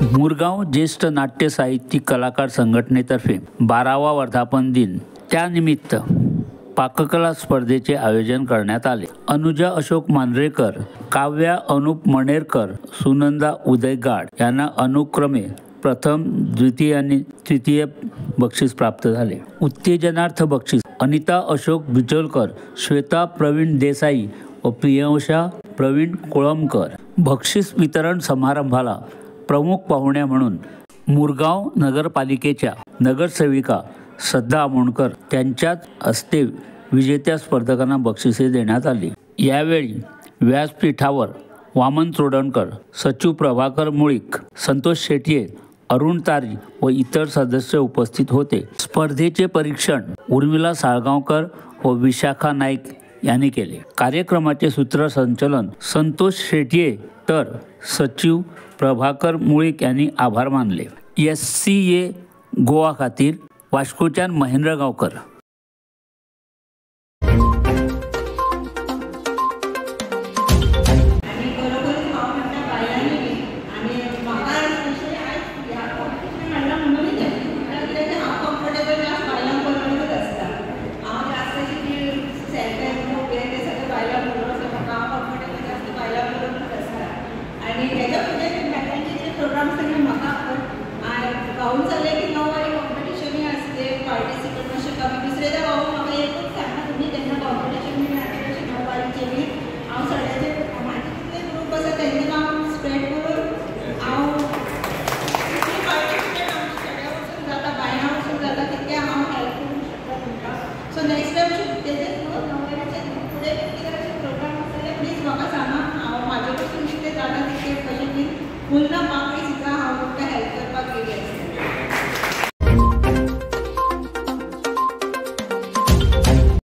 मुरगाव ज्येष्ठ नाट्य साहित्यिक कलाकार संघटनेतर्फे 12वा वर्धापन दिन त्यानिमित्त पाककला स्पर्धेचे आयोजन करण्यात आले। अनुजा अशोक मांजरेकर, काव्या अनुप मणेरकर, सुनंदा उदयगाड यांना अनुक्रमे प्रथम, द्वितीय आणि तृतीय बक्षीस प्राप्त झाले। उत्तेजनार्थ बक्षीस अनिता अशोक बिचोलकर, श्वेता प्रवीण देसाई व प्रियांशा प्रवीण कोळंबकर। बक्षीस वितरण समारंभाला प्रमुख पाहुण्या म्हणून मुरगाव नगरपालिकेच्या नगरसेविका श्रद्धा आमोणकर त्यांच्याच हस्ते विजेत्या स्पर्धकांना बक्षिसे देण्यात आली। यावेळी व्यासपीठावर वामन चोडणकर, सचिव प्रभाकर मुळीक, संतोष शेट्ये, अरुण तारी व इतर सदस्य उपस्थित होते। स्पर्धेचे परीक्षण उर्मिला साळगावकर व विशाखा नाईक यांनी केले। कार्यक्रमाचे सूत्रसंचालन संतोष शेट्ये तर सचिव प्रभाकर मुळीक यांनी आभार मानले। SCA गोवा खातीर वास्कोच्यान महेंद्र गांवकर। गाऊन चालले की नववारी कॉम्पिटिशन असते, पार्टिसिपेट असे कमी दुसरे तर गाऊन म्हाका एकूच सांगा तुम्ही त्यांना कॉम्पिटिशन बी नाटकाचे नववारीचे बी हांव सड्याचे म्हाजे कितले ग्रूप आसा तेंचे हांव स्प्रेड करून हांव कितले पार्टिसिपेट आमचे सड्या वचून जाता, बायलां वचून जाता तितके हांव हेल्प करूंक शकता तुमकां। सो नेक्स्ट टायम तेजेच न्हू नववारीचे फुडें कितें अशें प्रोग्राम आसले प्लीज म्हाका सांगा, हांव म्हाजे कडसून जितले जाता तितके कशें की फूल ना